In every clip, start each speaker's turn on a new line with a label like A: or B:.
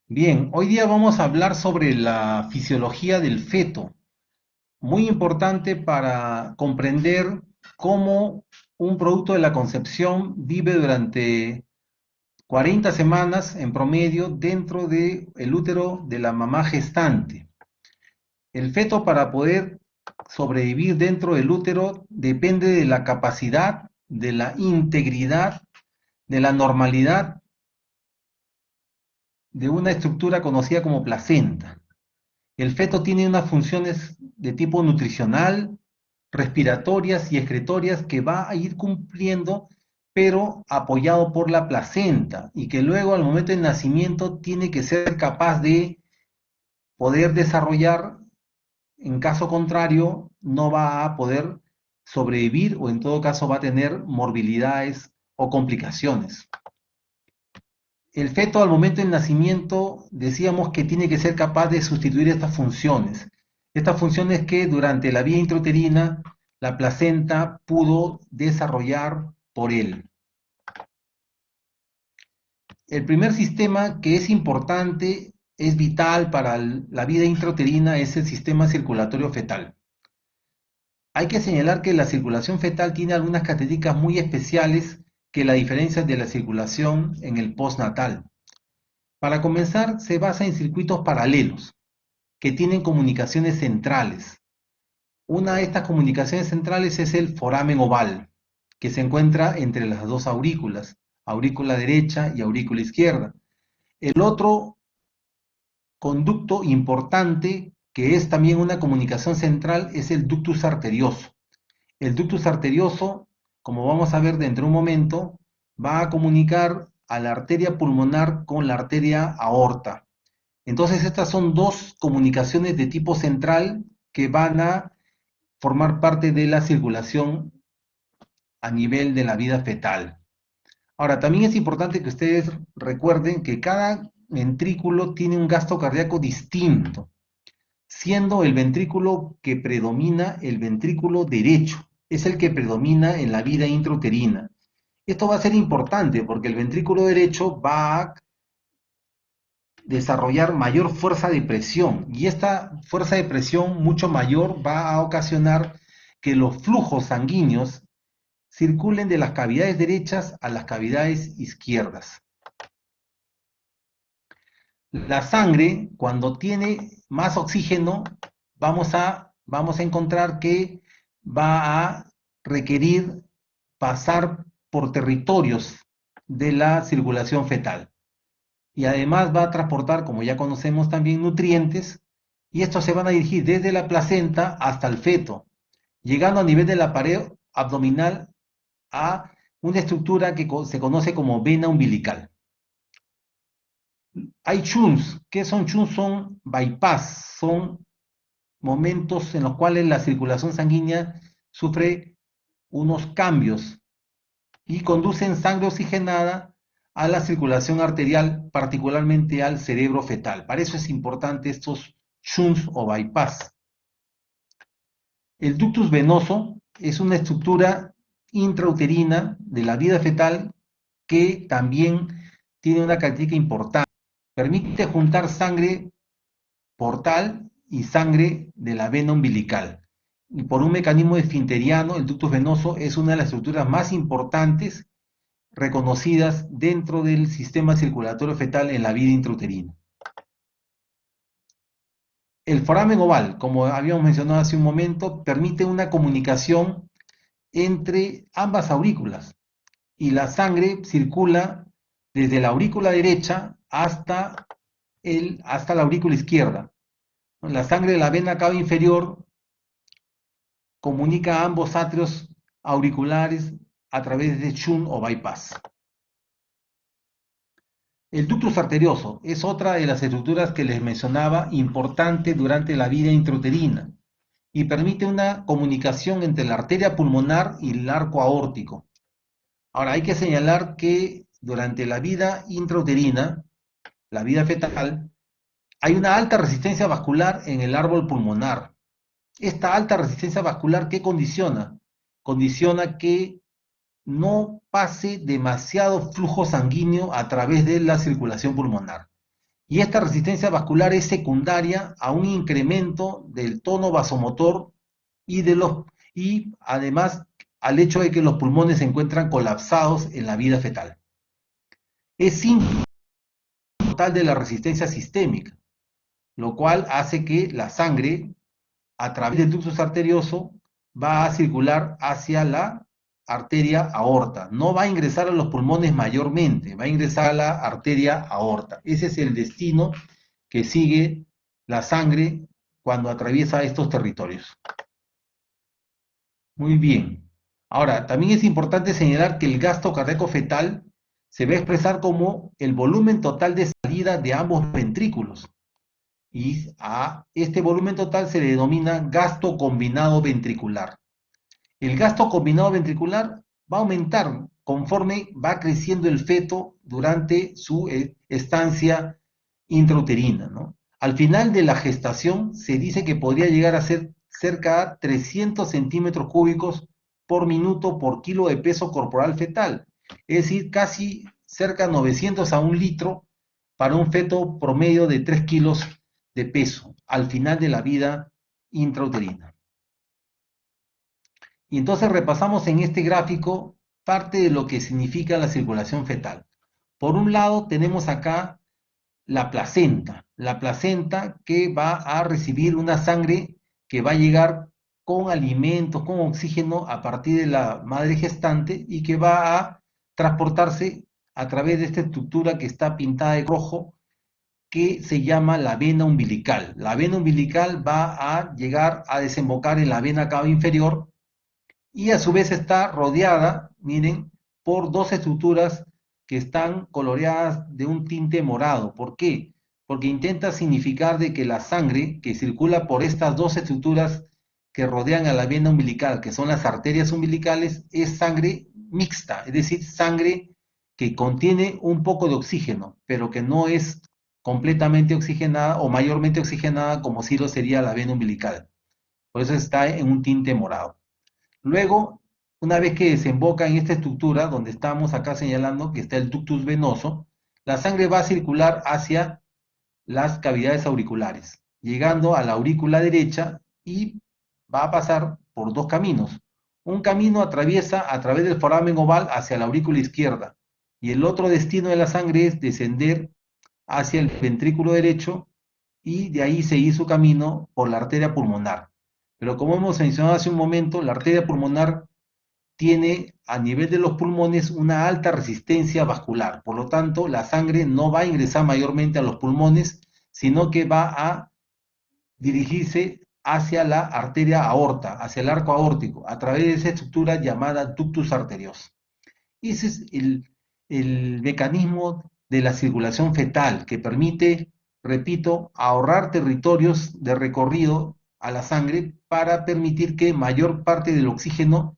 A: Bien, hoy día vamos a hablar sobre la fisiología del feto, muy importante para comprender cómo un producto de la concepción vive durante 40 semanas en promedio dentro del útero de la mamá gestante. El feto, para poder sobrevivir dentro del útero, depende de la capacidad, de la integridad, de la normalidad de una estructura conocida como placenta. El feto tiene unas funciones de tipo nutricional, respiratorias y excretorias que va a ir cumpliendo, pero apoyado por la placenta, y que luego al momento del nacimiento tiene que ser capaz de poder desarrollar. En caso contrario, no va a poder sobrevivir, o en todo caso va a tener morbilidades o complicaciones. El feto, al momento del nacimiento, decíamos que tiene que ser capaz de sustituir estas funciones. Estas funciones que durante la vía intrauterina la placenta pudo desarrollar por él. El primer sistema que es importante, es vital para la vida intrauterina, es el sistema circulatorio fetal. Hay que señalar que la circulación fetal tiene algunas características muy especiales que la diferencian de la circulación en el postnatal. Para comenzar, se basa en circuitos paralelos que tienen comunicaciones centrales. Una de estas comunicaciones centrales es el foramen oval, que se encuentra entre las dos aurículas, aurícula derecha y aurícula izquierda. El otro conducto importante, que es también una comunicación central, es el ductus arterioso. El ductus arterioso, como vamos a ver dentro de un momento, va a comunicar a la arteria pulmonar con la arteria aorta. Entonces estas son dos comunicaciones de tipo central que van a formar parte de la circulación a nivel de la vida fetal. Ahora, también es importante que ustedes recuerden que cada ventrículo tiene un gasto cardíaco distinto, siendo el ventrículo que predomina el ventrículo derecho, es el que predomina en la vida intrauterina. Esto va a ser importante porque el ventrículo derecho va a desarrollar mayor fuerza de presión, y esta fuerza de presión mucho mayor va a ocasionar que los flujos sanguíneos circulen de las cavidades derechas a las cavidades izquierdas. La sangre, cuando tiene más oxígeno, vamos a encontrar que va a requerir pasar por territorios de la circulación fetal. Y además va a transportar, como ya conocemos también, nutrientes, y estos se van a dirigir desde la placenta hasta el feto, llegando a nivel de la pared abdominal a una estructura que se conoce como vena umbilical. Hay shunts. ¿Qué son shunts? Son bypass, son momentos en los cuales la circulación sanguínea sufre unos cambios y conducen sangre oxigenada a la circulación arterial, particularmente al cerebro fetal. Para eso es importante estos shunts o bypass. El ductus venoso es una estructura intrauterina de la vida fetal que también tiene una característica importante. Permite juntar sangre portal y sangre de la vena umbilical. Y por un mecanismo esfinteriano, el ductus venoso es una de las estructuras más importantes reconocidas dentro del sistema circulatorio fetal en la vida intrauterina. El foramen oval, como habíamos mencionado hace un momento, permite una comunicación entre ambas aurículas, y la sangre circula desde la aurícula derecha hasta la aurícula izquierda. La sangre de la vena cava inferior comunica a ambos atrios auriculares a través de shunt o bypass. El ductus arterioso es otra de las estructuras que les mencionaba, importante durante la vida intrauterina, y permite una comunicación entre la arteria pulmonar y el arco aórtico. Ahora, hay que señalar que durante la vida intrauterina, la vida fetal, hay una alta resistencia vascular en el árbol pulmonar. Esta alta resistencia vascular, ¿qué condiciona? Condiciona que no pase demasiado flujo sanguíneo a través de la circulación pulmonar. Y esta resistencia vascular es secundaria a un incremento del tono vasomotor y, y además al hecho de que los pulmones se encuentran colapsados en la vida fetal. Es síntoma total de la resistencia sistémica, lo cual hace que la sangre, a través del ductus arterioso, va a circular hacia la arteria aorta. No va a ingresar a los pulmones mayormente, va a ingresar a la arteria aorta. Ese es el destino que sigue la sangre cuando atraviesa estos territorios. Muy bien. Ahora, también es importante señalar que el gasto cardíaco fetal se va a expresar como el volumen total de salida de ambos ventrículos. Y a este volumen total se le denomina gasto combinado ventricular. El gasto combinado ventricular va a aumentar conforme va creciendo el feto durante su estancia intrauterina, ¿no? Al final de la gestación se dice que podría llegar a ser cerca de 300 centímetros cúbicos por minuto por kilo de peso corporal fetal, es decir, casi cerca de 900 a 1 litro para un feto promedio de 3 kilos de peso al final de la vida intrauterina. Y entonces repasamos en este gráfico parte de lo que significa la circulación fetal. Por un lado tenemos acá la placenta que va a recibir una sangre que va a llegar con alimentos, con oxígeno a partir de la madre gestante y que va a transportarse a través de esta estructura que está pintada de rojo, que se llama la vena umbilical. La vena umbilical va a llegar a desembocar en la vena cava inferior y a su vez está rodeada, miren, por dos estructuras que están coloreadas de un tinte morado. ¿Por qué? Porque intenta significar de que la sangre que circula por estas dos estructuras que rodean a la vena umbilical, que son las arterias umbilicales, es sangre mixta, es decir, sangre que contiene un poco de oxígeno, pero que no es completamente oxigenada o mayormente oxigenada como si lo sería la vena umbilical. Por eso está en un tinte morado. Luego, una vez que desemboca en esta estructura, donde estamos acá señalando que está el ductus venoso, la sangre va a circular hacia las cavidades auriculares, llegando a la aurícula derecha y va a pasar por dos caminos. Un camino atraviesa a través del foramen oval hacia la aurícula izquierda y el otro destino de la sangre es descender hacia el ventrículo derecho y de ahí seguir su camino por la arteria pulmonar. Pero como hemos mencionado hace un momento, la arteria pulmonar tiene a nivel de los pulmones una alta resistencia vascular. Por lo tanto, la sangre no va a ingresar mayormente a los pulmones, sino que va a dirigirse hacia la arteria aorta, hacia el arco aórtico, a través de esa estructura llamada ductus arterioso. Ese es el mecanismo de la circulación fetal que permite, repito, ahorrar territorios de recorrido a la sangre para permitir que mayor parte del oxígeno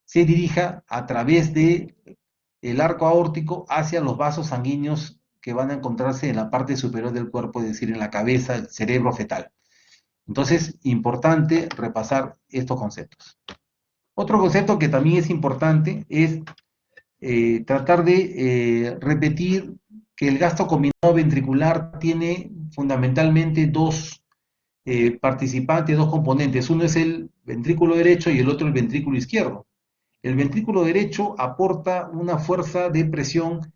A: se dirija a través de el arco aórtico hacia los vasos sanguíneos que van a encontrarse en la parte superior del cuerpo, es decir, en la cabeza, el cerebro fetal. Entonces, importante repasar estos conceptos. Otro concepto que también es importante es tratar de repetir que el gasto combinado ventricular tiene fundamentalmente dos participantes, dos componentes. Uno es el ventrículo derecho y el otro el ventrículo izquierdo. El ventrículo derecho aporta una fuerza de presión,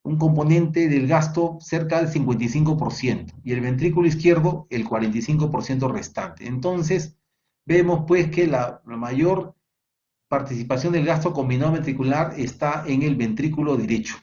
A: un componente del gasto cerca del 55% y el ventrículo izquierdo el 45% restante. Entonces, vemos pues que la mayor participación del gasto combinado ventricular está en el ventrículo derecho.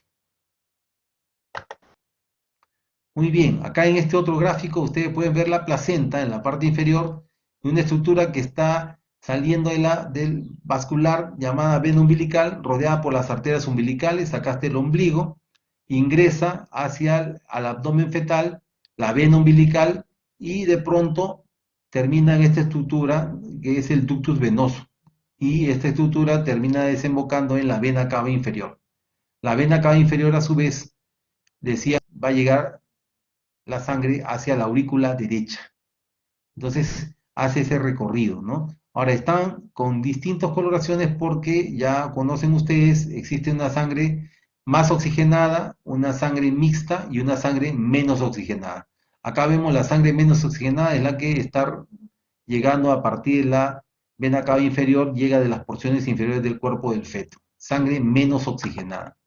A: Muy bien, acá en este otro gráfico ustedes pueden ver la placenta en la parte inferior, una estructura que está saliendo del vascular llamada vena umbilical, rodeada por las arterias umbilicales. Acá está el ombligo, ingresa hacia al abdomen fetal, la vena umbilical, y de pronto termina en esta estructura que es el ductus venoso. Y esta estructura termina desembocando en la vena cava inferior. La vena cava inferior, a su vez, decía, va a llegar la sangre hacia la aurícula derecha. Entonces hace ese recorrido, ¿no? Ahora están con distintas coloraciones porque ya conocen ustedes, existe una sangre más oxigenada, una sangre mixta y una sangre menos oxigenada. Acá vemos la sangre menos oxigenada, es la que está llegando a partir de la vena cava inferior, llega de las porciones inferiores del cuerpo del feto. Sangre menos oxigenada.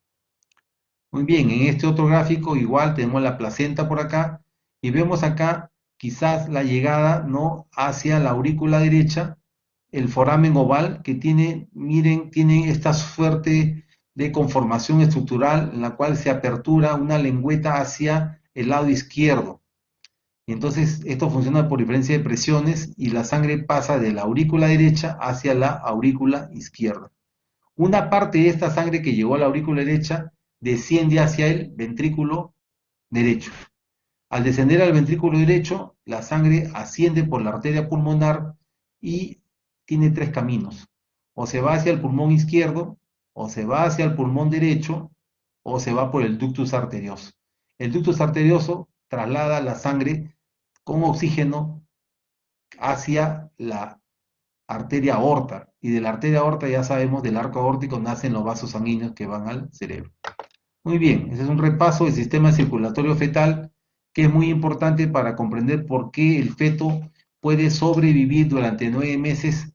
A: Muy bien, en este otro gráfico igual tenemos la placenta por acá y vemos acá quizás la llegada, ¿no?, hacia la aurícula derecha, el foramen oval que tiene, miren, tiene esta suerte de conformación estructural en la cual se apertura una lengüeta hacia el lado izquierdo. Y entonces esto funciona por diferencia de presiones y la sangre pasa de la aurícula derecha hacia la aurícula izquierda. Una parte de esta sangre que llegó a la aurícula derecha desciende hacia el ventrículo derecho. Al descender al ventrículo derecho, la sangre asciende por la arteria pulmonar y tiene tres caminos. O se va hacia el pulmón izquierdo, o se va hacia el pulmón derecho, o se va por el ductus arterioso. El ductus arterioso traslada la sangre con oxígeno hacia la arteria aorta, y de la arteria aorta ya sabemos, del arco aórtico nacen los vasos sanguíneos que van al cerebro. Muy bien, ese es un repaso del sistema circulatorio fetal que es muy importante para comprender por qué el feto puede sobrevivir durante 9 meses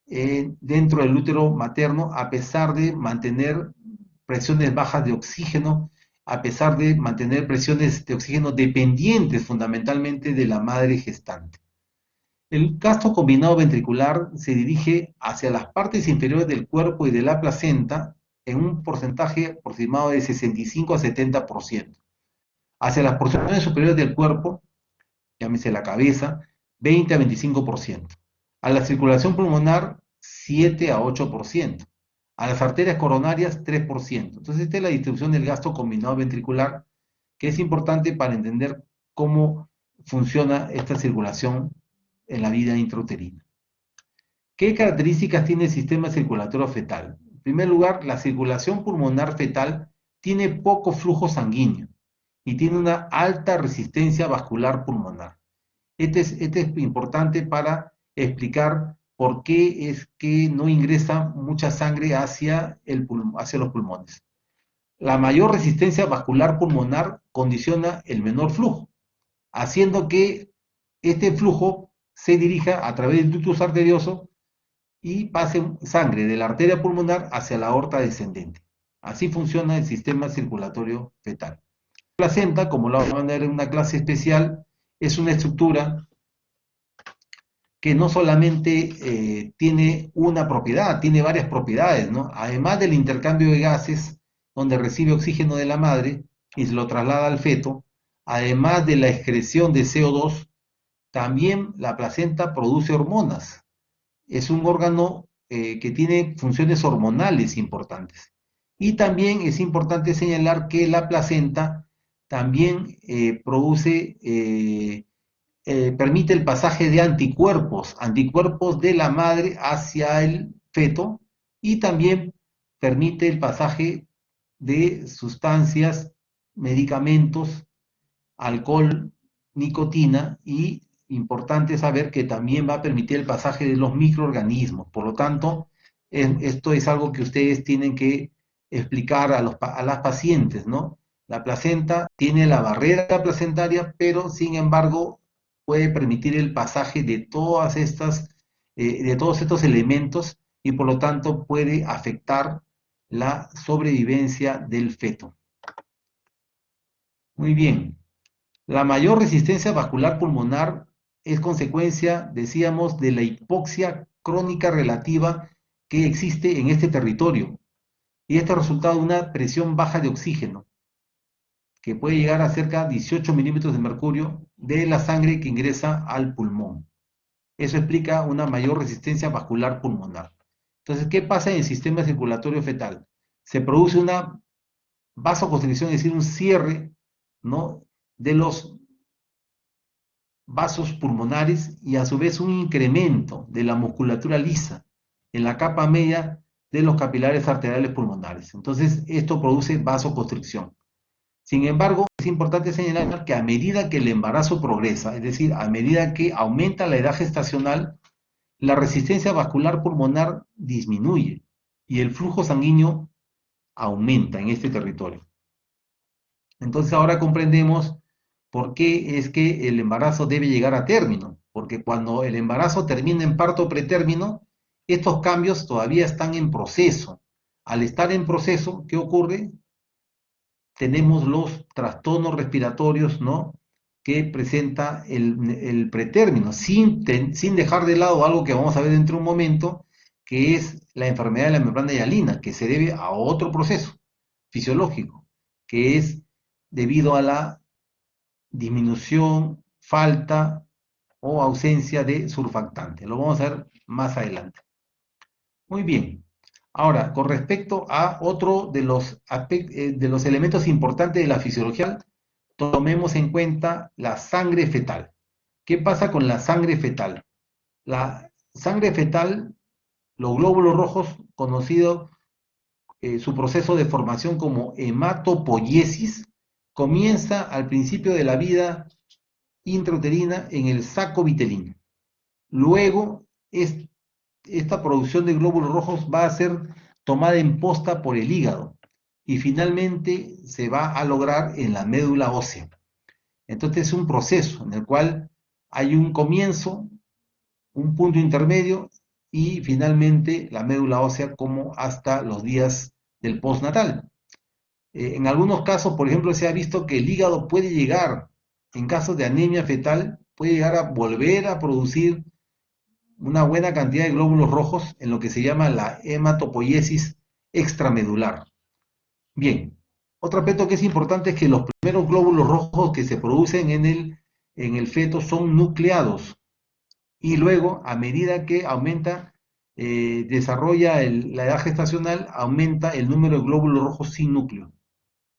A: dentro del útero materno a pesar de mantener presiones bajas de oxígeno, a pesar de mantener presiones de oxígeno dependientes fundamentalmente de la madre gestante. El gasto combinado ventricular se dirige hacia las partes inferiores del cuerpo y de la placenta en un porcentaje aproximado de 65 a 70%. Hacia las porciones superiores del cuerpo, llámese la cabeza, 20 a 25%. A la circulación pulmonar, 7 a 8%. A las arterias coronarias, 3%. Entonces, esta es la distribución del gasto combinado ventricular, que es importante para entender cómo funciona esta circulación en la vida intrauterina. ¿Qué características tiene el sistema circulatorio fetal? En primer lugar, la circulación pulmonar fetal tiene poco flujo sanguíneo y tiene una alta resistencia vascular pulmonar. Este es importante para explicar por qué es que no ingresa mucha sangre hacia los pulmones. La mayor resistencia vascular pulmonar condiciona el menor flujo, haciendo que este flujo se dirija a través del ductus arterioso y pase sangre de la arteria pulmonar hacia la aorta descendente. Así funciona el sistema circulatorio fetal. La placenta, como lo vamos a ver en una clase especial, es una estructura que no solamente tiene una propiedad, tiene varias propiedades, ¿no? Además del intercambio de gases, donde recibe oxígeno de la madre y se lo traslada al feto, además de la excreción de CO2, también la placenta produce hormonas. Es un órgano que tiene funciones hormonales importantes. Y también es importante señalar que la placenta también permite el pasaje de anticuerpos, anticuerpos de la madre hacia el feto, y también permite el pasaje de sustancias, medicamentos, alcohol, nicotina, y importante saber que también va a permitir el pasaje de los microorganismos. Por lo tanto, esto es algo que ustedes tienen que explicar a las pacientes, ¿no? La placenta tiene la barrera placentaria, pero sin embargo puede permitir el pasaje de todos estos elementos y por lo tanto puede afectar la sobrevivencia del feto. Muy bien. La mayor resistencia vascular pulmonar es consecuencia, decíamos, de la hipoxia crónica relativa que existe en este territorio. Y esto es resultado de una presión baja de oxígeno, que puede llegar a cerca de 18 milímetros de mercurio de la sangre que ingresa al pulmón. Eso explica una mayor resistencia vascular pulmonar. Entonces, ¿qué pasa en el sistema circulatorio fetal? Se produce una vasoconstricción, es decir, un cierre, ¿no?, de los vasos pulmonares y a su vez un incremento de la musculatura lisa en la capa media de los capilares arteriales pulmonares. Entonces, esto produce vasoconstricción. Sin embargo, es importante señalar que a medida que el embarazo progresa, es decir, a medida que aumenta la edad gestacional, la resistencia vascular pulmonar disminuye y el flujo sanguíneo aumenta en este territorio. Entonces ahora comprendemos por qué es que el embarazo debe llegar a término, porque cuando el embarazo termina en parto pretérmino, estos cambios todavía están en proceso. Al estar en proceso, ¿qué ocurre? Tenemos los trastornos respiratorios, ¿no? Que presenta el pretérmino, sin dejar de lado algo que vamos a ver dentro de un momento, que es la enfermedad de la membrana hialina, que se debe a otro proceso fisiológico, que es debido a la disminución, falta o ausencia de surfactante. Lo vamos a ver más adelante. Muy bien. Ahora, con respecto a otro de los elementos importantes de la fisiología, tomemos en cuenta la sangre fetal. ¿Qué pasa con la sangre fetal? La sangre fetal, los glóbulos rojos, conocido su proceso de formación como hematopoiesis, comienza al principio de la vida intrauterina en el saco vitelino. Luego, esta producción de glóbulos rojos va a ser tomada en posta por el hígado y finalmente se va a lograr en la médula ósea. Entonces es un proceso en el cual hay un comienzo, un punto intermedio y finalmente la médula ósea como hasta los días del postnatal. En algunos casos, por ejemplo, se ha visto que el hígado puede llegar, en casos de anemia fetal, puede llegar a volver a producir una buena cantidad de glóbulos rojos en lo que se llama la hematopoiesis extramedular. Bien, otro aspecto que es importante es que los primeros glóbulos rojos que se producen en el feto son nucleados y luego, a medida que aumenta, desarrolla la edad gestacional, aumenta el número de glóbulos rojos sin núcleo,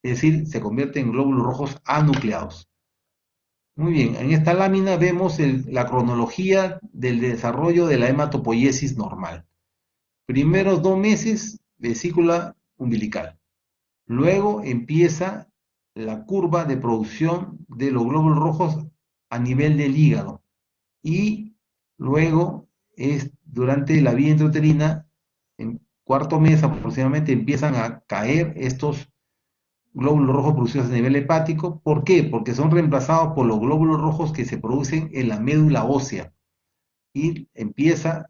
A: es decir, se convierte en glóbulos rojos anucleados. Muy bien, en esta lámina vemos la cronología del desarrollo de la hematopoiesis normal. Primeros 2 meses, vesícula umbilical. Luego empieza la curva de producción de los glóbulos rojos a nivel del hígado. Y luego, durante la vida intrauterina, en cuarto mes aproximadamente, empiezan a caer estos glóbulos rojos producidos a nivel hepático. ¿Por qué? Porque son reemplazados por los glóbulos rojos que se producen en la médula ósea. Y empieza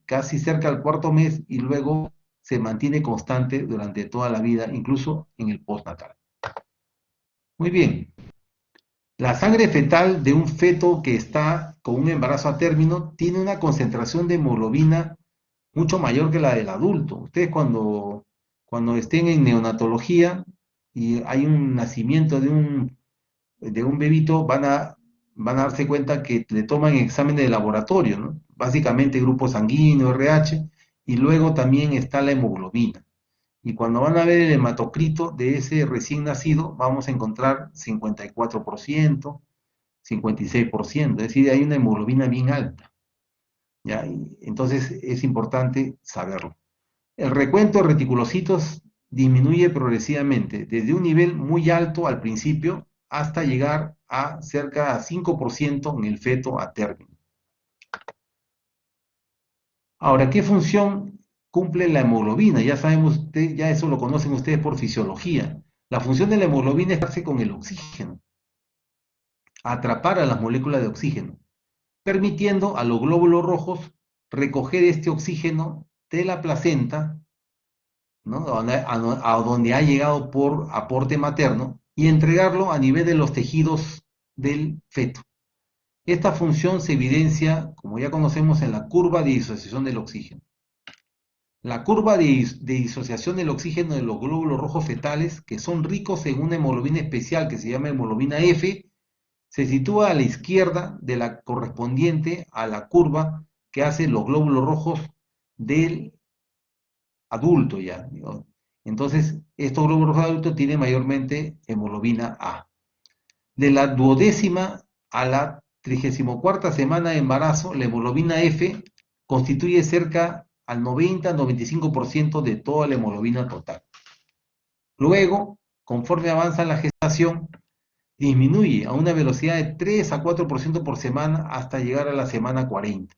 A: casi cerca del cuarto mes y luego se mantiene constante durante toda la vida, incluso en el postnatal. Muy bien. La sangre fetal de un feto que está con un embarazo a término tiene una concentración de hemoglobina mucho mayor que la del adulto. Ustedes cuando estén en neonatología y hay un nacimiento de un bebito, van a darse cuenta que le toman examen de laboratorio, ¿no? Básicamente grupo sanguíneo, RH, y luego también está la hemoglobina. Y cuando van a ver el hematocrito de ese recién nacido, vamos a encontrar 54%, 56%, es decir, hay una hemoglobina bien alta. ¿Ya? Entonces es importante saberlo. El recuento de reticulocitos disminuye progresivamente, desde un nivel muy alto al principio hasta llegar a cerca de 5% en el feto a término. Ahora, ¿qué función cumple la hemoglobina? Ya sabemos, ya eso lo conocen ustedes por fisiología. La función de la hemoglobina es quedarse con el oxígeno, atrapar a las moléculas de oxígeno, permitiendo a los glóbulos rojos recoger este oxígeno de la placenta, ¿no? A donde ha llegado por aporte materno y entregarlo a nivel de los tejidos del feto. Esta función se evidencia, como ya conocemos, en la curva de disociación del oxígeno. La curva de disociación del oxígeno de los glóbulos rojos fetales, que son ricos en una hemoglobina especial que se llama hemoglobina F, se sitúa a la izquierda de la correspondiente a la curva que hacen los glóbulos rojos del adulto ya, ¿no? Entonces, estos glóbulos rojos adultos tienen mayormente hemoglobina A. De la 12ª a la 34ª semana de embarazo, la hemoglobina F constituye cerca al 90-95% de toda la hemoglobina total. Luego, conforme avanza la gestación, disminuye a una velocidad de 3 a 4% por semana hasta llegar a la semana 40.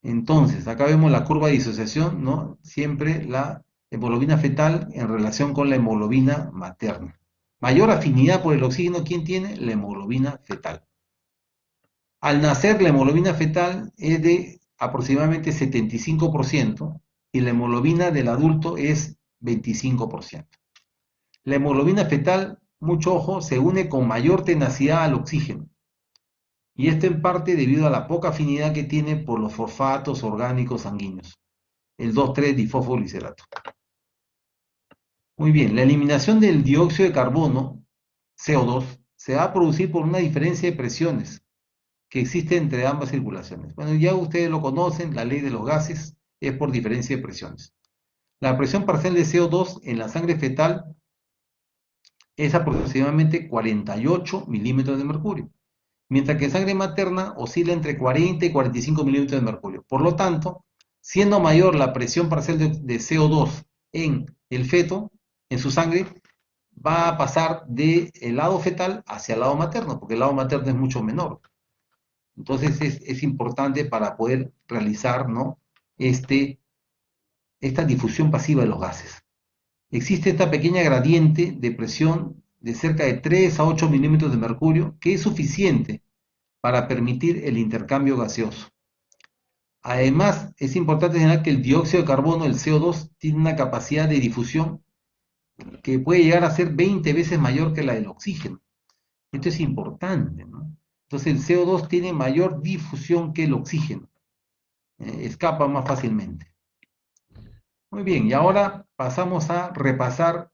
A: Entonces, acá vemos la curva de disociación, ¿no? Siempre la Hemoglobina fetal en relación con la hemoglobina materna. Mayor afinidad por el oxígeno, ¿quién tiene? La hemoglobina fetal. Al nacer, la hemoglobina fetal es de aproximadamente 75% y la hemoglobina del adulto es 25%. La hemoglobina fetal, mucho ojo, se une con mayor tenacidad al oxígeno. Y esto en parte debido a la poca afinidad que tiene por los fosfatos orgánicos sanguíneos, el 2,3-difosfoglicerato. Muy bien, la eliminación del dióxido de carbono, CO2, se va a producir por una diferencia de presiones que existe entre ambas circulaciones. Bueno, ya ustedes lo conocen, la ley de los gases es por diferencia de presiones. La presión parcial de CO2 en la sangre fetal es aproximadamente 48 milímetros de mercurio, mientras que en sangre materna oscila entre 40 y 45 milímetros de mercurio. Por lo tanto, siendo mayor la presión parcial de CO2 en el feto, en su sangre, va a pasar del lado fetal hacia el lado materno, porque el lado materno es mucho menor. Entonces es importante para poder realizar, ¿no? Esta difusión pasiva de los gases. Existe esta pequeña gradiente de presión de cerca de 3 a 8 milímetros de mercurio que es suficiente para permitir el intercambio gaseoso. Además, es importante señalar que el dióxido de carbono, el CO2, tiene una capacidad de difusión que puede llegar a ser 20 veces mayor que la del oxígeno. Esto es importante, ¿no? Entonces el CO2 tiene mayor difusión que el oxígeno, escapa más fácilmente. Muy bien, y ahora pasamos a repasar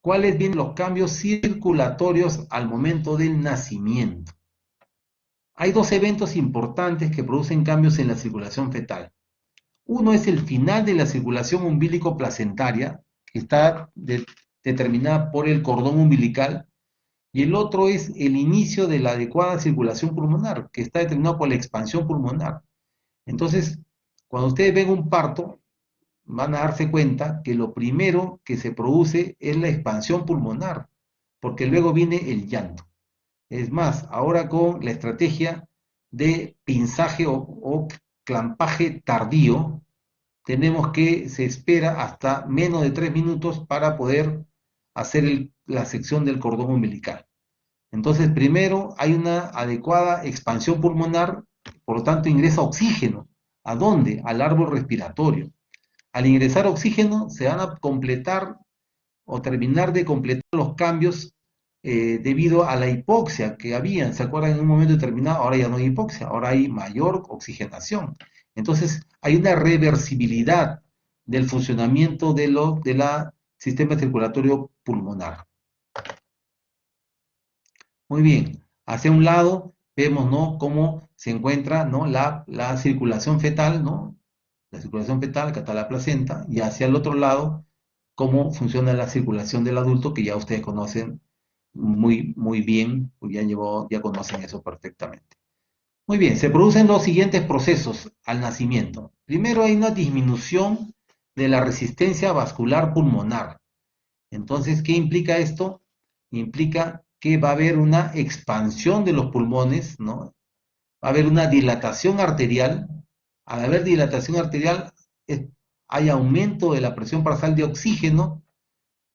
A: cuáles vienen los cambios circulatorios al momento del nacimiento. Hay dos eventos importantes que producen cambios en la circulación fetal. Uno es el final de la circulación umbilico-placentaria, que está determinada por el cordón umbilical, y el otro es el inicio de la adecuada circulación pulmonar, que está determinado por la expansión pulmonar. Entonces, cuando ustedes ven un parto, van a darse cuenta que lo primero que se produce es la expansión pulmonar, porque luego viene el llanto. Es más, ahora con la estrategia de pinzaje o clampaje tardío, tenemos que se espera hasta menos de 3 minutos para poder hacer la sección del cordón umbilical. Entonces, primero hay una adecuada expansión pulmonar, por lo tanto ingresa oxígeno. ¿A dónde? Al árbol respiratorio. Al ingresar oxígeno se van a completar o terminar de completar los cambios debido a la hipoxia que había. ¿Se acuerdan? En un momento determinado, ahora ya no hay hipoxia, ahora hay mayor oxigenación. Entonces hay una reversibilidad del funcionamiento del sistema circulatorio pulmonar. Muy bien, hacia un lado vemos, ¿no?, cómo se encuentra, ¿no?, la circulación fetal, ¿no?, la circulación fetal, que está la placenta, y hacia el otro lado, cómo funciona la circulación del adulto, que ya ustedes conocen muy bien, pues ya conocen eso perfectamente. Muy bien, se producen los siguientes procesos al nacimiento. Primero hay una disminución de la resistencia vascular pulmonar. Entonces, ¿qué implica esto? Implica que va a haber una expansión de los pulmones, ¿no? Va a haber una dilatación arterial. Al haber dilatación arterial, hay aumento de la presión parcial de oxígeno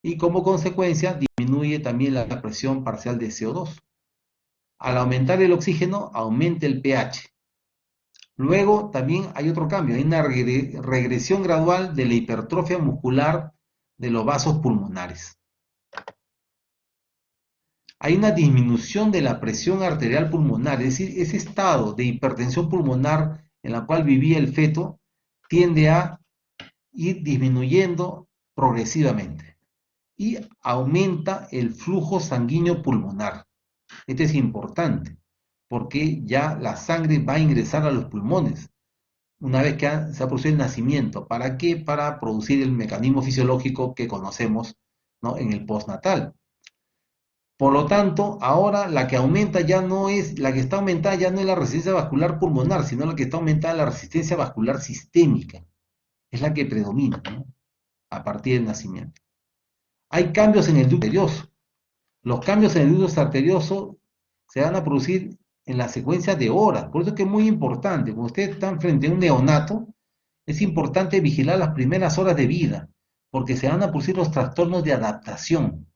A: y como consecuencia disminuye también la presión parcial de CO2. Al aumentar el oxígeno, aumenta el pH. Luego también hay otro cambio, hay una regresión gradual de la hipertrofia muscular de los vasos pulmonares. Hay una disminución de la presión arterial pulmonar, es decir, ese estado de hipertensión pulmonar en la cual vivía el feto tiende a ir disminuyendo progresivamente y aumenta el flujo sanguíneo pulmonar. Esto es importante porque ya la sangre va a ingresar a los pulmones una vez que se ha producido el nacimiento. ¿Para qué? Para producir el mecanismo fisiológico que conocemos, ¿no?, en el postnatal. Por lo tanto, ahora la que aumenta ya no es, la que está aumentada ya no es la resistencia vascular pulmonar, sino la que está aumentada es la resistencia vascular sistémica. Es la que predomina, ¿no?, a partir del nacimiento. Hay cambios en el ducto arterioso. Los cambios en el ducto arterioso se van a producir en la secuencia de horas. Por eso es que es muy importante, cuando ustedes están frente a un neonato, es importante vigilar las primeras horas de vida, porque se van a producir los trastornos de adaptación.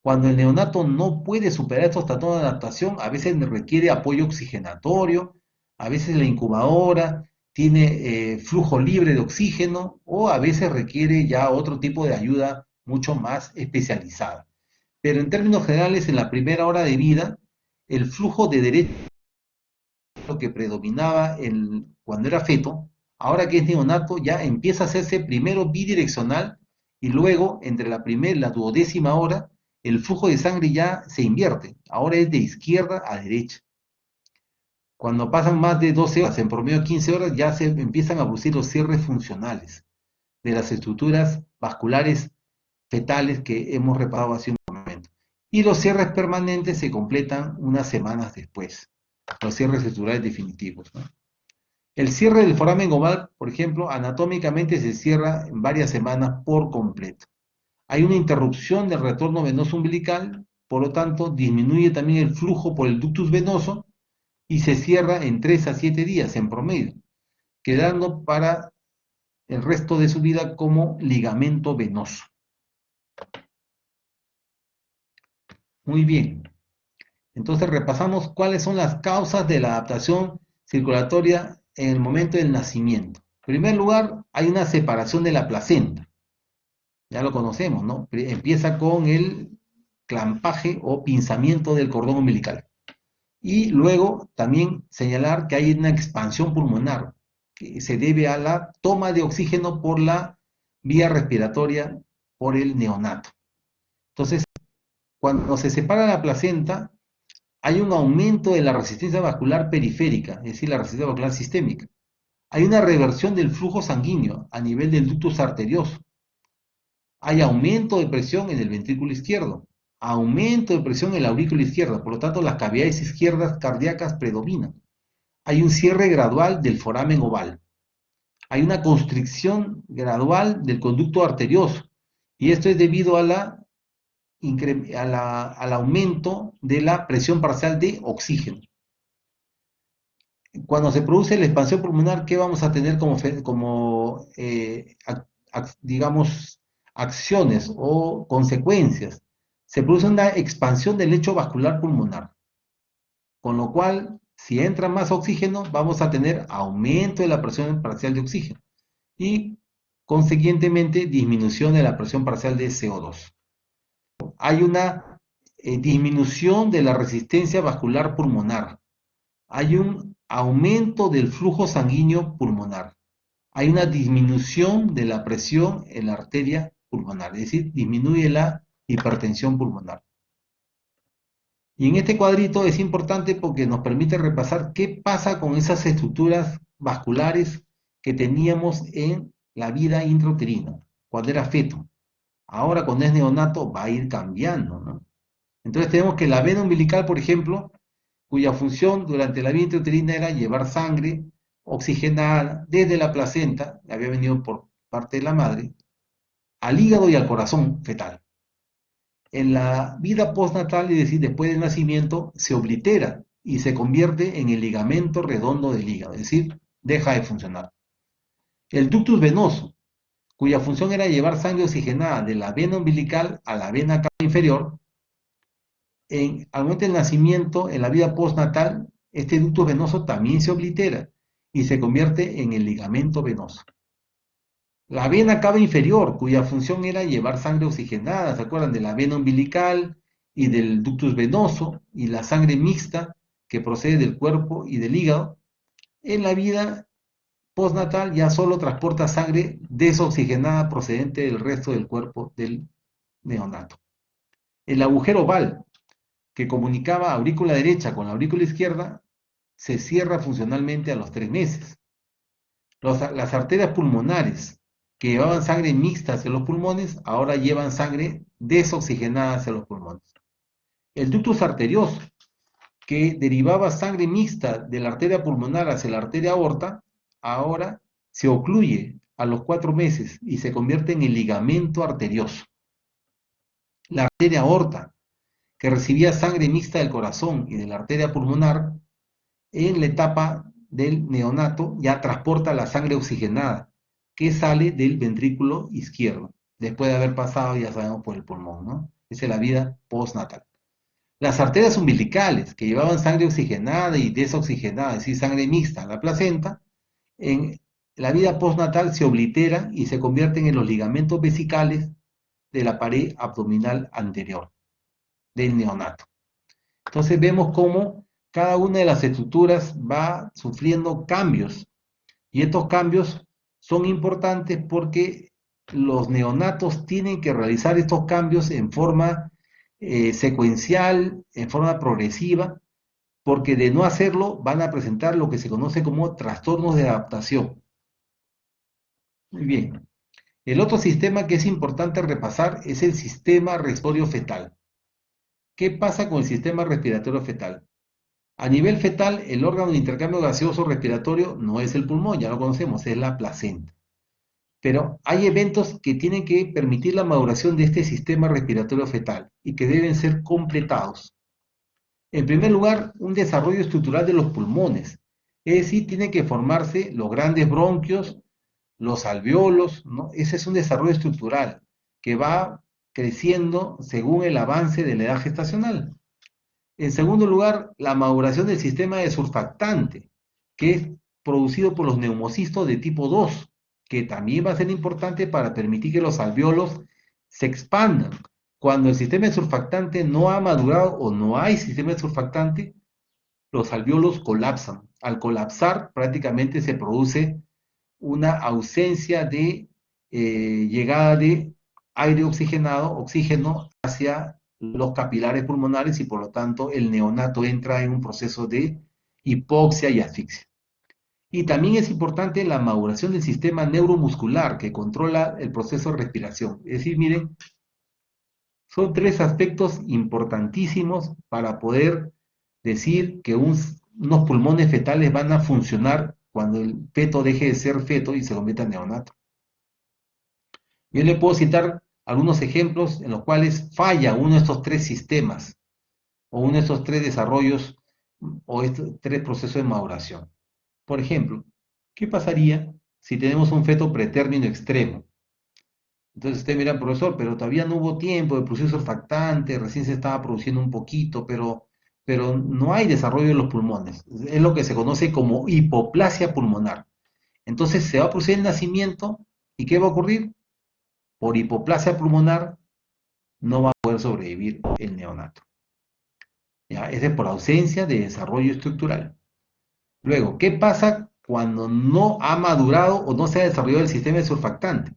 A: Cuando el neonato no puede superar estos trastornos de adaptación, a veces requiere apoyo oxigenatorio, a veces la incubadora tiene flujo libre de oxígeno o a veces requiere ya otro tipo de ayuda mucho más especializada. Pero en términos generales, en la primera hora de vida, el flujo de derecho que predominaba cuando era feto, ahora que es neonato, ya empieza a hacerse primero bidireccional y luego, entre la primera y la duodécima hora, el flujo de sangre ya se invierte. Ahora es de izquierda a derecha. Cuando pasan más de 12 horas, en promedio 15 horas, ya se empiezan a producir los cierres funcionales de las estructuras vasculares fetales que hemos repasado hace un momento. Y los cierres permanentes se completan unas semanas después, los cierres estructurales definitivos, ¿no? El cierre del foramen oval, por ejemplo, anatómicamente se cierra en varias semanas por completo. Hay una interrupción del retorno venoso umbilical, por lo tanto, disminuye también el flujo por el ductus venoso y se cierra en 3 a 7 días en promedio, quedando para el resto de su vida como ligamento venoso. Muy bien. Entonces repasamos cuáles son las causas de la adaptación circulatoria en el momento del nacimiento. En primer lugar, hay una separación de la placenta. Ya lo conocemos, ¿no? Empieza con el clampaje o pinzamiento del cordón umbilical. Y luego también señalar que hay una expansión pulmonar que se debe a la toma de oxígeno por la vía respiratoria por el neonato. Entonces, cuando se separa la placenta, hay un aumento de la resistencia vascular periférica, es decir, la resistencia vascular sistémica. Hay una reversión del flujo sanguíneo a nivel del ductus arterioso. Hay aumento de presión en el ventrículo izquierdo, aumento de presión en la aurícula izquierda, por lo tanto las cavidades izquierdas cardíacas predominan. Hay un cierre gradual del foramen oval. Hay una constricción gradual del conducto arterioso, y esto es debido al aumento de la presión parcial de oxígeno. Cuando se produce la expansión pulmonar, ¿qué vamos a tener digamos, acciones o consecuencias? Se produce una expansión del lecho vascular pulmonar, con lo cual, si entra más oxígeno, vamos a tener aumento de la presión parcial de oxígeno y, consiguientemente, disminución de la presión parcial de CO2. Hay una disminución de la resistencia vascular pulmonar. Hay un aumento del flujo sanguíneo pulmonar. Hay una disminución de la presión en la arteria pulmonar, es decir, disminuye la hipertensión pulmonar. Y en este cuadrito es importante porque nos permite repasar qué pasa con esas estructuras vasculares que teníamos en la vida intrauterina, cuando era feto. Ahora, cuando es neonato, va a ir cambiando, ¿no? Entonces tenemos que la vena umbilical, por ejemplo, cuya función durante la vida intrauterina era llevar sangre oxigenada desde la placenta, que había venido por parte de la madre, al hígado y al corazón fetal. En la vida postnatal, es decir, después del nacimiento, se oblitera y se convierte en el ligamento redondo del hígado, es decir, deja de funcionar. El ductus venoso, cuya función era llevar sangre oxigenada de la vena umbilical a la vena cava inferior, al momento del nacimiento, en la vida postnatal, este ductus venoso también se oblitera y se convierte en el ligamento venoso. La vena cava inferior, cuya función era llevar sangre oxigenada, ¿se acuerdan? De la vena umbilical y del ductus venoso y la sangre mixta que procede del cuerpo y del hígado, en la vida postnatal ya solo transporta sangre desoxigenada procedente del resto del cuerpo del neonato. El agujero oval, que comunicaba aurícula derecha con la aurícula izquierda, se cierra funcionalmente a los 3 meses. Las arterias pulmonares, que llevaban sangre mixta hacia los pulmones, ahora llevan sangre desoxigenada hacia los pulmones. El ductus arterioso, que derivaba sangre mixta de la arteria pulmonar hacia la arteria aorta, ahora se ocluye a los 4 meses y se convierte en el ligamento arterioso. La arteria aorta, que recibía sangre mixta del corazón y de la arteria pulmonar, en la etapa del neonato ya transporta la sangre oxigenada que sale del ventrículo izquierdo. después de haber pasado, ya sabemos, por el pulmón, ¿no? Esa es la vida postnatal. Las arterias umbilicales, que llevaban sangre oxigenada y desoxigenada, es decir, sangre mixta a la placenta, en la vida postnatal se obliteran y se convierten en los ligamentos vesicales de la pared abdominal anterior del neonato. Entonces vemos cómo cada una de las estructuras va sufriendo cambios, y estos cambios son importantes porque los neonatos tienen que realizar estos cambios en forma secuencial, en forma progresiva, porque de no hacerlo van a presentar lo que se conoce como trastornos de adaptación. Muy bien. El otro sistema que es importante repasar es el sistema respiratorio fetal. ¿Qué pasa con el sistema respiratorio fetal? A nivel fetal, el órgano de intercambio gaseoso respiratorio no es el pulmón, ya lo conocemos, es la placenta. Pero hay eventos que tienen que permitir la maduración de este sistema respiratorio fetal y que deben ser completados. En primer lugar, un desarrollo estructural de los pulmones, es decir, tienen que formarse los grandes bronquios, los alveolos, ¿no? Ese es un desarrollo estructural que va creciendo según el avance de la edad gestacional. En segundo lugar, la maduración del sistema de surfactante, que es producido por los neumocistos de tipo 2, que también va a ser importante para permitir que los alveolos se expandan. Cuando el sistema de surfactante no ha madurado o no hay sistema de surfactante, los alveolos colapsan. Al colapsar, prácticamente se produce una ausencia de llegada de aire oxigenado, oxígeno hacia los capilares pulmonares y por lo tanto el neonato entra en un proceso de hipoxia y asfixia. Y también es importante la maduración del sistema neuromuscular que controla el proceso de respiración. Es decir, miren, son tres aspectos importantísimos para poder decir que unos pulmones fetales van a funcionar cuando el feto deje de ser feto y se convierta en neonato. Yo le puedo citar algunos ejemplos en los cuales falla uno de estos tres sistemas o uno de estos tres desarrollos o estos tres procesos de maduración. Por ejemplo, ¿qué pasaría si tenemos un feto pretérmino extremo? Entonces usted mira, profesor, pero todavía no hubo tiempo de producir surfactante, recién se estaba produciendo un poquito, pero no hay desarrollo en los pulmones. Es lo que se conoce como hipoplasia pulmonar. Entonces se va a producir el nacimiento y ¿qué va a ocurrir? Por hipoplasia pulmonar no va a poder sobrevivir el neonato. ¿Ya? Ese es por ausencia de desarrollo estructural. Luego, ¿qué pasa cuando no ha madurado o no se ha desarrollado el sistema de surfactante?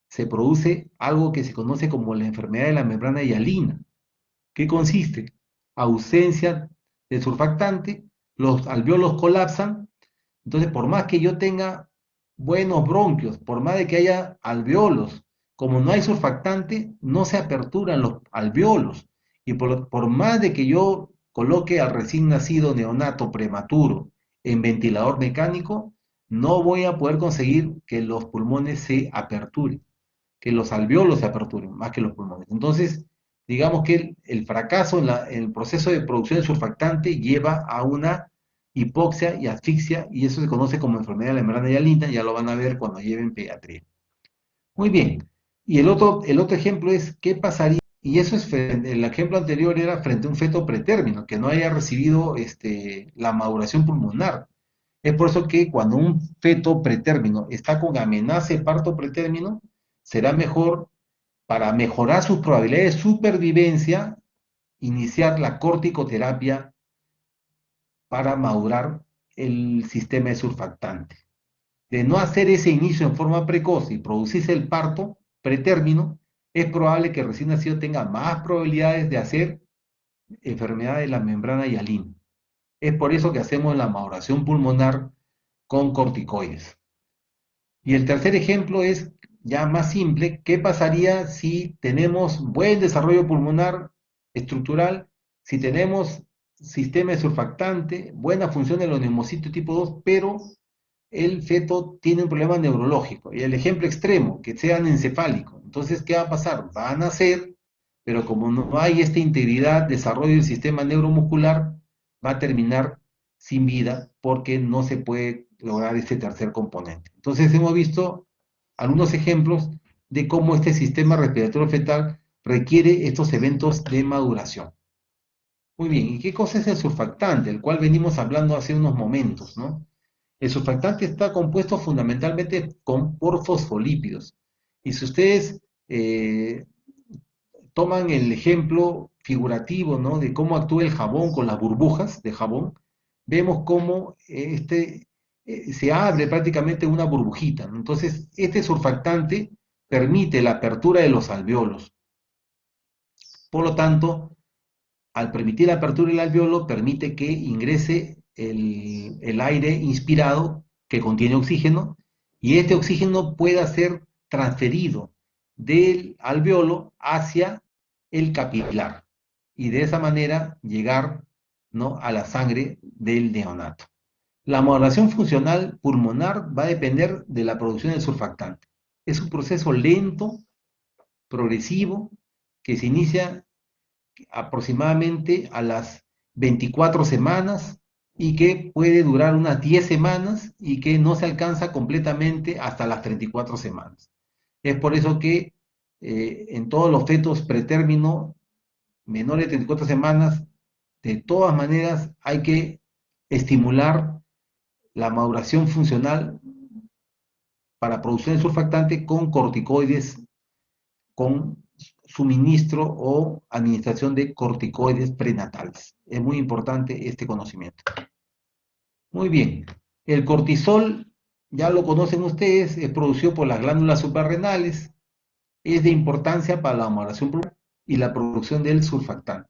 A: Se produce algo que se conoce como la enfermedad de la membrana hialina. ¿Qué consiste? Ausencia de surfactante, los alveolos colapsan, entonces por más que yo tenga buenos bronquios, por más de que haya alveolos, como no hay surfactante, no se aperturan los alveolos, y por más de que yo coloque al recién nacido neonato prematuro en ventilador mecánico, no voy a poder conseguir que los pulmones se aperturen, que los alveolos se aperturen más que los pulmones. Entonces, digamos que el fracaso en el proceso de producción de surfactante lleva a una hipoxia y asfixia, y eso se conoce como enfermedad de la membrana hialina, ya lo van a ver cuando lleven pediatría. Muy bien, y el otro ejemplo es, ¿qué pasaría? Y eso es, el ejemplo anterior era frente a un feto pretérmino, que no haya recibido la maduración pulmonar. Es por eso que cuando un feto pretérmino está con amenaza de parto pretérmino, será mejor, para mejorar sus probabilidades de supervivencia, iniciar la corticoterapia para madurar el sistema de surfactante. De no hacer ese inicio en forma precoz y producirse el parto pretérmino, es probable que el recién nacido tenga más probabilidades de hacer enfermedad de la membrana hialina. Es por eso que hacemos la maduración pulmonar con corticoides. Y el tercer ejemplo es ya más simple. ¿Qué pasaría si tenemos buen desarrollo pulmonar estructural, si tenemos sistema de surfactante, buena función de los neumocitos tipo 2, pero el feto tiene un problema neurológico? Y el ejemplo extremo, que sea encefálico. Entonces, ¿qué va a pasar? Va a nacer, pero como no hay esta integridad, desarrollo del sistema neuromuscular, va a terminar sin vida porque no se puede lograr este tercer componente. Entonces hemos visto algunos ejemplos de cómo este sistema respiratorio fetal requiere estos eventos de maduración. Muy bien, ¿y qué cosa es el surfactante, el cual venimos hablando hace unos momentos, ¿no? El surfactante está compuesto fundamentalmente por fosfolípidos. Y si ustedes toman el ejemplo figurativo, ¿no?, de cómo actúa el jabón con las burbujas de jabón, vemos cómo se abre prácticamente una burbujita, ¿no? Entonces, este surfactante permite la apertura de los alveolos. Por lo tanto, al permitir la apertura del alveolo, permite que ingrese el aire inspirado que contiene oxígeno, y este oxígeno pueda ser transferido del alveolo hacia el capilar, y de esa manera llegar, ¿no?, a la sangre del neonato. La modulación funcional pulmonar va a depender de la producción del surfactante. Es un proceso lento, progresivo, que se inicia aproximadamente a las 24 semanas y que puede durar unas 10 semanas y que no se alcanza completamente hasta las 34 semanas. Es por eso que en todos los fetos pretérmino menores de 34 semanas, de todas maneras hay que estimular la maduración funcional para producción de surfactante con corticoides, con suministro o administración de corticoides prenatales. Es muy importante este conocimiento. Muy bien, el cortisol, ya lo conocen ustedes, es producido por las glándulas suprarrenales, es de importancia para la maduración y la producción del surfactante.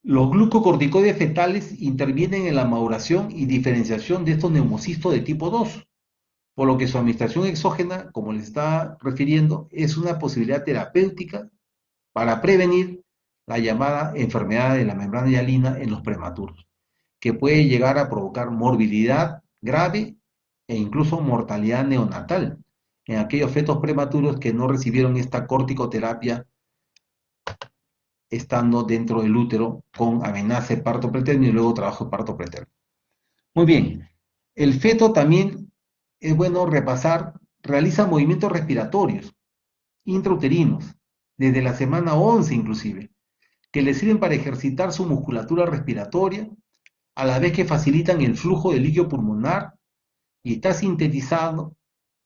A: Los glucocorticoides fetales intervienen en la maduración y diferenciación de estos neumocistos de tipo 2, por lo que su administración exógena, como les está refiriendo, es una posibilidad terapéutica para prevenir la llamada enfermedad de la membrana hialina en los prematuros, que puede llegar a provocar morbilidad grave e incluso mortalidad neonatal en aquellos fetos prematuros que no recibieron esta corticoterapia estando dentro del útero con amenaza de parto preterno y luego trabajo de parto preterno. Muy bien, el feto también es bueno repasar, realiza movimientos respiratorios intrauterinos, desde la semana 11 inclusive, que le sirven para ejercitar su musculatura respiratoria, a la vez que facilitan el flujo de líquido pulmonar, y está sintetizado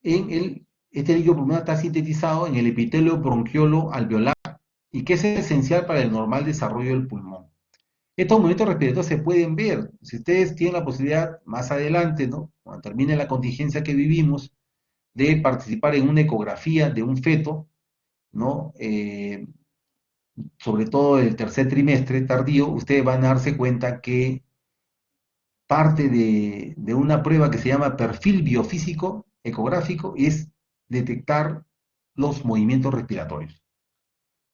A: este líquido pulmonar está sintetizado en el epitelio bronquiolo alveolar, y que es esencial para el normal desarrollo del pulmón. Estos movimientos respiratorios se pueden ver, si ustedes tienen la posibilidad más adelante, ¿no?, cuando termine la contingencia que vivimos, de participar en una ecografía de un feto, ¿no? Sobre todo el tercer trimestre tardío, ustedes van a darse cuenta que parte de una prueba que se llama perfil biofísico ecográfico es detectar los movimientos respiratorios.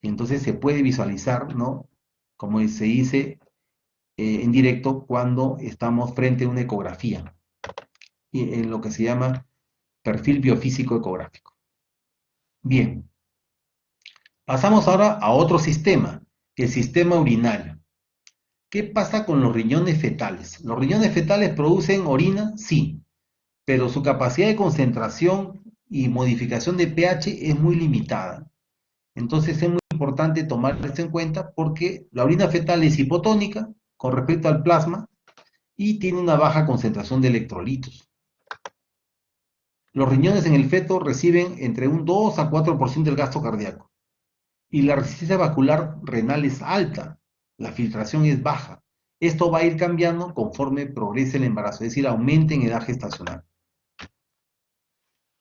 A: Entonces se puede visualizar, ¿no?, como se dice en directo, cuando estamos frente a una ecografía, en lo que se llama perfil biofísico ecográfico. Bien, pasamos ahora a otro sistema, el sistema urinario. ¿Qué pasa con los riñones fetales? ¿Los riñones fetales producen orina? Sí, pero su capacidad de concentración y modificación de pH es muy limitada. Entonces es muy importante tomar esto en cuenta porque la orina fetal es hipotónica con respecto al plasma y tiene una baja concentración de electrolitos. Los riñones en el feto reciben entre un 2 a 4% del gasto cardíaco y la resistencia vascular renal es alta, la filtración es baja. Esto va a ir cambiando conforme progrese el embarazo, es decir, aumente en edad gestacional.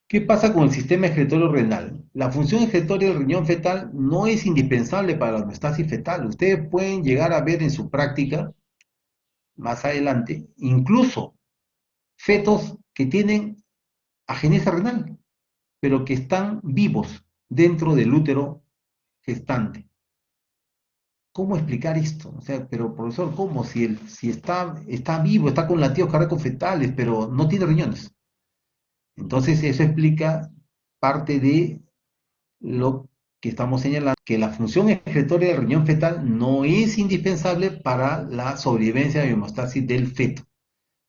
A: ¿Qué pasa con el sistema excretorio renal? La función excretoria del riñón fetal no es indispensable para la homeostasis fetal. Ustedes pueden llegar a ver en su práctica, más adelante, incluso fetos que tienen agenesia renal, pero que están vivos dentro del útero gestante. ¿Cómo explicar esto? O sea, pero profesor, ¿cómo? Si está vivo, está con latidos cardíacos fetales, pero no tiene riñones. Entonces eso explica parte de lo que estamos señalando, que la función excretoria del riñón fetal no es indispensable para la sobrevivencia y homeostasis del feto,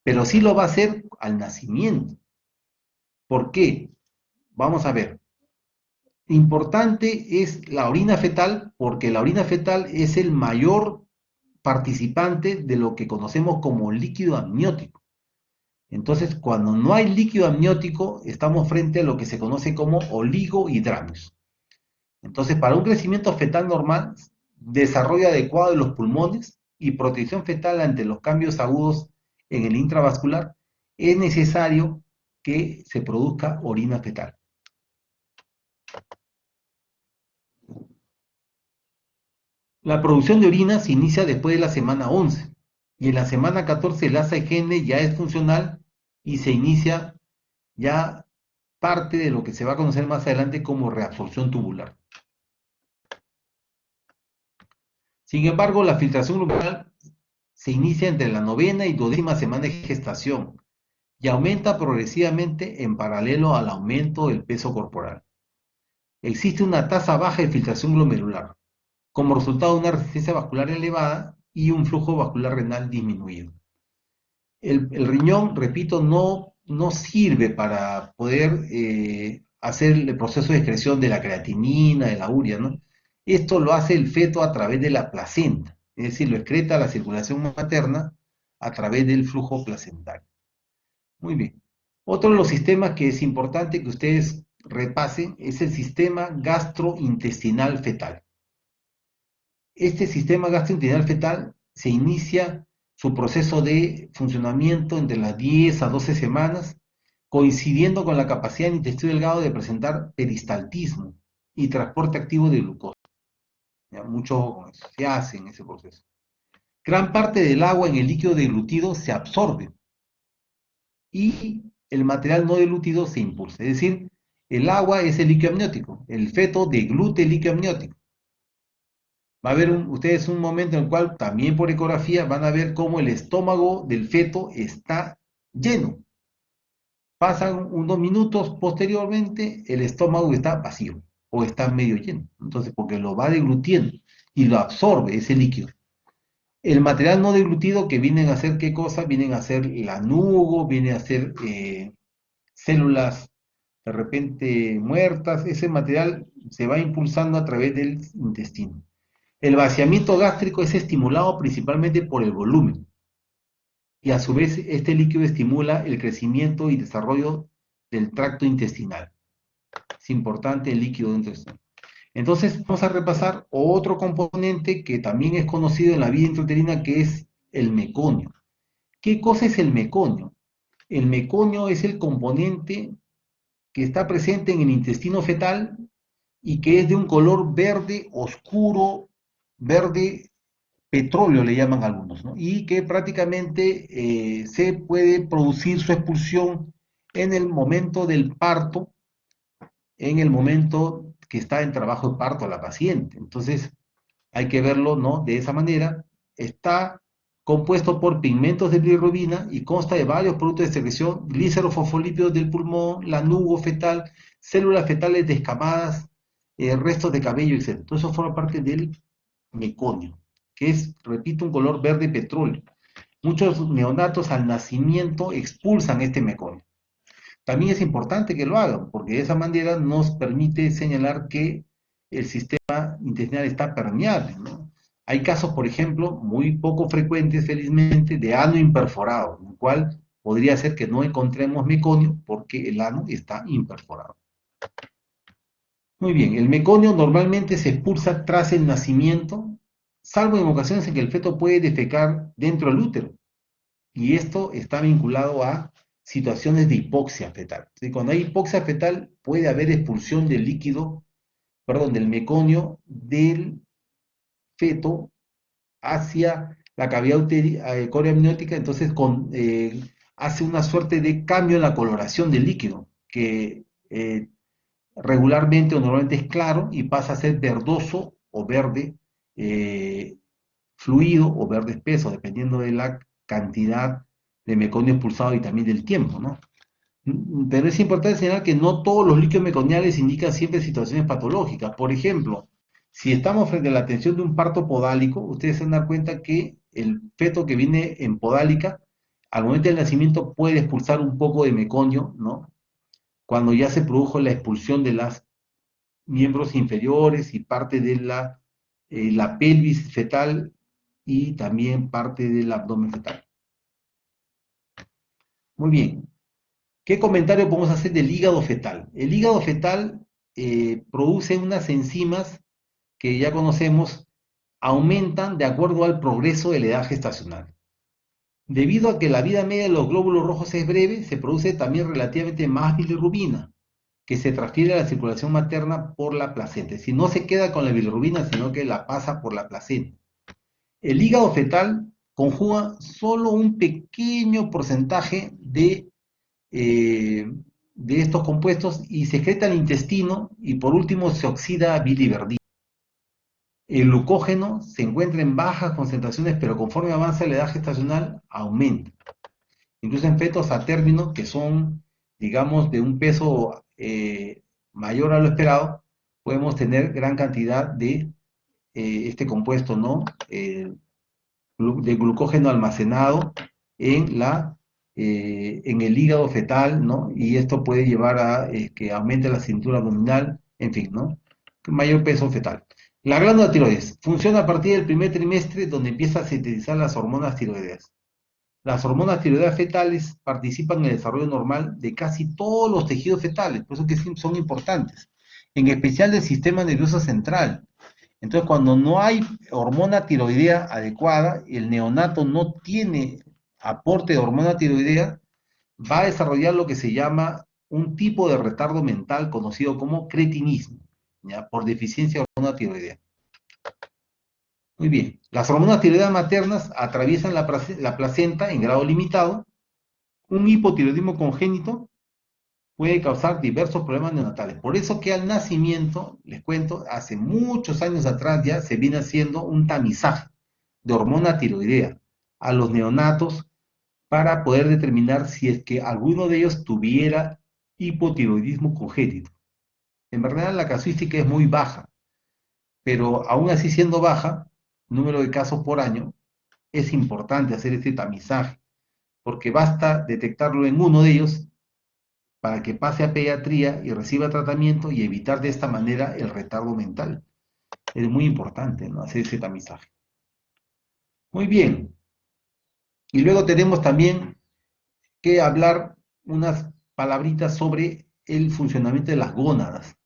A: pero sí lo va a hacer al nacimiento. ¿Por qué? Vamos a ver. Importante es la orina fetal porque la orina fetal es el mayor participante de lo que conocemos como líquido amniótico. Entonces, cuando no hay líquido amniótico, estamos frente a lo que se conoce como oligohidramios. Entonces, para un crecimiento fetal normal, desarrollo adecuado de los pulmones y protección fetal ante los cambios agudos en el intravascular, es necesario que se produzca orina fetal. La producción de orina se inicia después de la semana 11 y en la semana 14 el asa de Henle ya es funcional y se inicia ya parte de lo que se va a conocer más adelante como reabsorción tubular. Sin embargo, la filtración glomerular se inicia entre la novena y 12ª semana de gestación y aumenta progresivamente en paralelo al aumento del peso corporal. Existe una tasa baja de filtración glomerular, como resultado de una resistencia vascular elevada y un flujo vascular renal disminuido. El riñón, repito, no sirve para poder hacer el proceso de excreción de la creatinina, de la urea, ¿no? Esto lo hace el feto a través de la placenta, es decir, lo excreta a la circulación materna a través del flujo placentario. Muy bien. Otro de los sistemas que es importante que ustedes repasen es el sistema gastrointestinal fetal. Este sistema gastrointestinal fetal se inicia su proceso de funcionamiento entre las 10 a 12 semanas, coincidiendo con la capacidad del intestino delgado de presentar peristaltismo y transporte activo de glucosa. ¿Ya? Mucho se hace en ese proceso. Gran parte del agua en el líquido deglutido se absorbe y el material no deglutido se impulsa. Es decir, el agua es el líquido amniótico, el feto deglute el líquido amniótico. Va a haber ustedes un momento en el cual también por ecografía van a ver cómo el estómago del feto está lleno. Pasan unos minutos posteriormente, el estómago está vacío o está medio lleno. Entonces, porque lo va deglutiendo y lo absorbe ese líquido. El material no deglutido que vienen a hacer ¿qué cosa? Vienen a hacer lanugo, vienen a hacer células de repente muertas. Ese material se va impulsando a través del intestino. El vaciamiento gástrico es estimulado principalmente por el volumen y a su vez este líquido estimula el crecimiento y desarrollo del tracto intestinal. Es importante el líquido dentro de esto. Entonces vamos a repasar otro componente que también es conocido en la vida intrauterina, que es el meconio. ¿Qué cosa es el meconio? El meconio es el componente que está presente en el intestino fetal y que es de un color verde oscuro, verde petróleo le llaman algunos, ¿no? Y que prácticamente se puede producir su expulsión en el momento del parto, en el momento que está en trabajo de parto la paciente. Entonces, hay que verlo, ¿no? De esa manera. Está compuesto por pigmentos de bilirrubina y consta de varios productos de secreción, glicerofosfolípidos del pulmón, lanugo fetal, células fetales descamadas, restos de cabello, etc. Todo eso forma parte del meconio, que es, repito, un color verde petróleo. Muchos neonatos al nacimiento expulsan este meconio. También es importante que lo hagan, porque de esa manera nos permite señalar que el sistema intestinal está permeable, ¿no? Hay casos, por ejemplo, muy poco frecuentes, felizmente, de ano imperforado, en el cual podría ser que no encontremos meconio porque el ano está imperforado. Muy bien, el meconio normalmente se expulsa tras el nacimiento, salvo en ocasiones en que el feto puede defecar dentro del útero. Y esto está vinculado a situaciones de hipoxia fetal. ¿Sí? Cuando hay hipoxia fetal puede haber expulsión del líquido, perdón, del meconio del feto hacia la cavidad coreamniótica, entonces hace una suerte de cambio en la coloración del líquido, que regularmente o normalmente es claro y pasa a ser verdoso o verde fluido o verde espeso, dependiendo de la cantidad de meconio expulsado y también del tiempo, ¿no? Pero es importante señalar que no todos los líquidos meconiales indican siempre situaciones patológicas. Por ejemplo, si estamos frente a la atención de un parto podálico, ustedes se van a dar cuenta que el feto que viene en podálica, al momento del nacimiento puede expulsar un poco de meconio, ¿no? Cuando ya se produjo la expulsión de las miembros inferiores y parte de la pelvis fetal y también parte del abdomen fetal. Muy bien. ¿Qué comentario podemos hacer del hígado fetal? El hígado fetal produce unas enzimas que ya conocemos, aumentan de acuerdo al progreso de la edad gestacional. Debido a que la vida media de los glóbulos rojos es breve, se produce también relativamente más bilirrubina, que se transfiere a la circulación materna por la placenta. Si no se queda con la bilirrubina, sino que la pasa por la placenta. El hígado fetal conjuga solo un pequeño porcentaje de estos compuestos y secreta el intestino y por último se oxida a biliverdina. El glucógeno se encuentra en bajas concentraciones, pero conforme avanza la edad gestacional, aumenta. Incluso en fetos a término, que son, digamos, de un peso mayor a lo esperado, podemos tener gran cantidad de este compuesto, ¿no? De glucógeno almacenado en el hígado fetal, ¿no? Y esto puede llevar a que aumente la cintura abdominal, en fin, ¿no? Mayor peso fetal. La glándula tiroides funciona a partir del primer trimestre, donde empieza a sintetizar las hormonas tiroideas. Las hormonas tiroideas fetales participan en el desarrollo normal de casi todos los tejidos fetales, por eso que son importantes, en especial del sistema nervioso central. Entonces, cuando no hay hormona tiroidea adecuada, el neonato no tiene aporte de hormona tiroidea, va a desarrollar lo que se llama un tipo de retardo mental conocido como cretinismo, ¿ya? Por deficiencia de hormona tiroidea. Muy bien, las hormonas tiroideas maternas atraviesan la placenta en grado limitado. Un hipotiroidismo congénito puede causar diversos problemas neonatales. Por eso que al nacimiento, les cuento, hace muchos años atrás ya se viene haciendo un tamizaje de hormona tiroidea a los neonatos para poder determinar si es que alguno de ellos tuviera hipotiroidismo congénito. En verdad la casuística es muy baja, pero aún así siendo baja, número de casos por año, es importante hacer este tamizaje, porque basta detectarlo en uno de ellos para que pase a pediatría y reciba tratamiento y evitar de esta manera el retardo mental. Es muy importante, ¿no? Hacer ese tamizaje. Muy bien. Y luego tenemos también que hablar unas palabritas sobre el funcionamiento de las gónadas.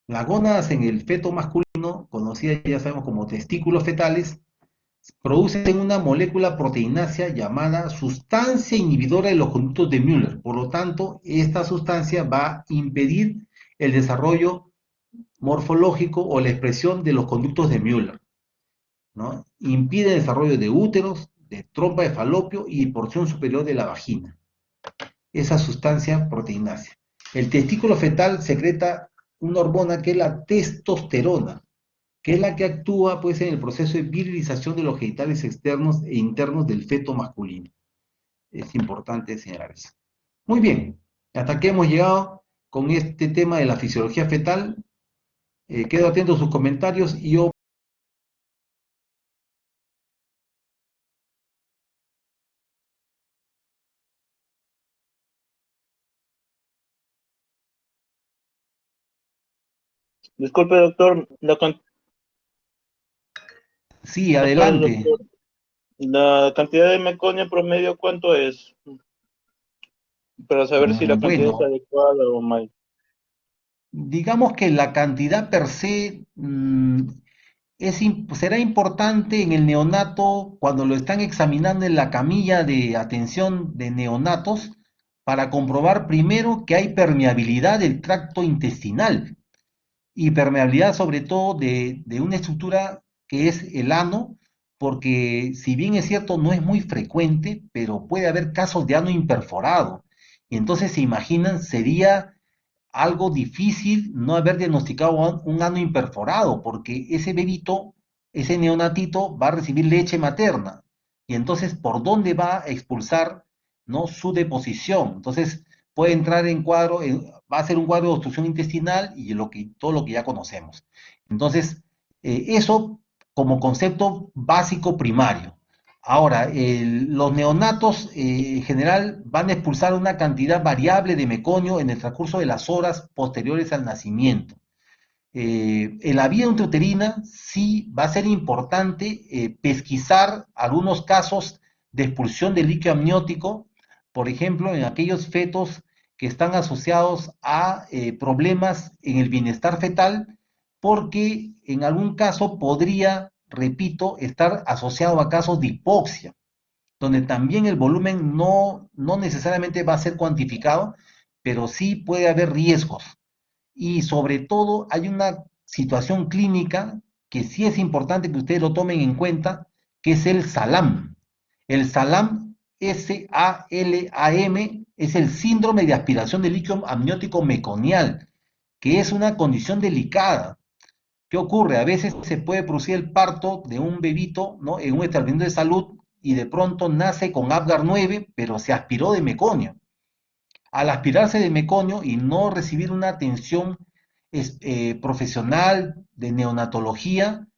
A: Las gónadas en el feto masculino, conocidas ya sabemos como testículos fetales, producen una molécula proteinácea llamada sustancia inhibidora de los conductos de Müller. Por lo tanto, esta sustancia va a impedir el desarrollo morfológico o la expresión de los conductos de Müller, ¿no? Impide el desarrollo de úteros, de trompa de falopio y porción superior de la vagina. Esa sustancia proteinácea. El testículo fetal secreta una hormona que es la testosterona, que es la que actúa pues en el proceso de virilización de los genitales externos e internos del feto masculino. Es importante señalar eso. Muy bien, hasta aquí hemos llegado con este tema de la fisiología fetal. Quedo atento a sus comentarios y yo...
B: Disculpe, doctor,
A: Sí,
B: doctor,
A: adelante.
B: la cantidad de meconio promedio, ¿cuánto es? Para saber si la cantidad es
A: Bueno,
B: adecuada o mal.
A: digamos que la cantidad per se será importante en el neonato cuando lo están examinando en la camilla de atención de neonatos para comprobar primero que hay permeabilidad del tracto intestinal y permeabilidad sobre todo de una estructura que es el ano, porque si bien es cierto no es muy frecuente, pero puede haber casos de ano imperforado. Y entonces se imaginan, sería algo difícil no haber diagnosticado un ano imperforado, porque ese bebito, ese neonatito, va a recibir leche materna. Y entonces, ¿por dónde va a expulsar, ¿no?, su deposición? Entonces, puede entrar en cuadro, va a ser un cuadro de obstrucción intestinal y todo lo que ya conocemos. Entonces, eso como concepto básico primario. Ahora, los neonatos en general van a expulsar una cantidad variable de meconio en el transcurso de las horas posteriores al nacimiento. En la vida intrauterina sí va a ser importante pesquisar algunos casos de expulsión de líquido amniótico, por ejemplo, en aquellos fetos que están asociados a problemas en el bienestar fetal, porque en algún caso podría, repito, estar asociado a casos de hipoxia, donde también el volumen no necesariamente va a ser cuantificado, pero sí puede haber riesgos. Y sobre todo hay una situación clínica que sí es importante que ustedes lo tomen en cuenta, que es el SALAM. El SALAM, SALAM, es el síndrome de aspiración de líquido amniótico meconial, que es una condición delicada. ¿Qué ocurre? A veces se puede producir el parto de un bebito, ¿no?, en un establecimiento de salud y de pronto nace con Apgar 9, pero se aspiró de meconio. Al aspirarse de meconio y no recibir una atención profesional de neonatología,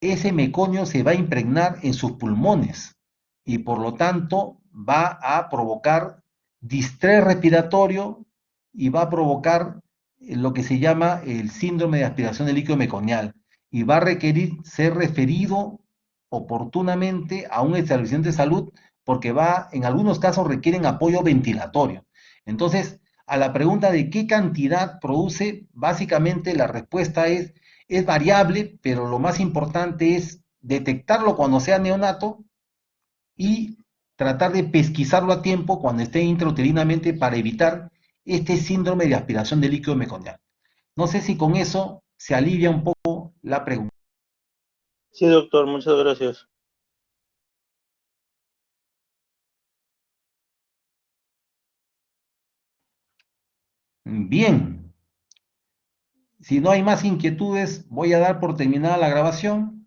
A: ese meconio se va a impregnar en sus pulmones y por lo tanto va a provocar distrés respiratorio y va a provocar lo que se llama el síndrome de aspiración de líquido meconial y va a requerir ser referido oportunamente a un establecimiento de salud porque en algunos casos requieren apoyo ventilatorio. Entonces, a la pregunta de qué cantidad produce, básicamente la respuesta es variable, pero lo más importante es detectarlo cuando sea neonato y tratar de pesquisarlo a tiempo cuando esté intrauterinamente para evitar este síndrome de aspiración de líquido meconial. No sé si con eso se alivia un poco la pregunta.
B: Sí, doctor, muchas gracias.
A: Bien, si no hay más inquietudes, voy a dar por terminada la grabación.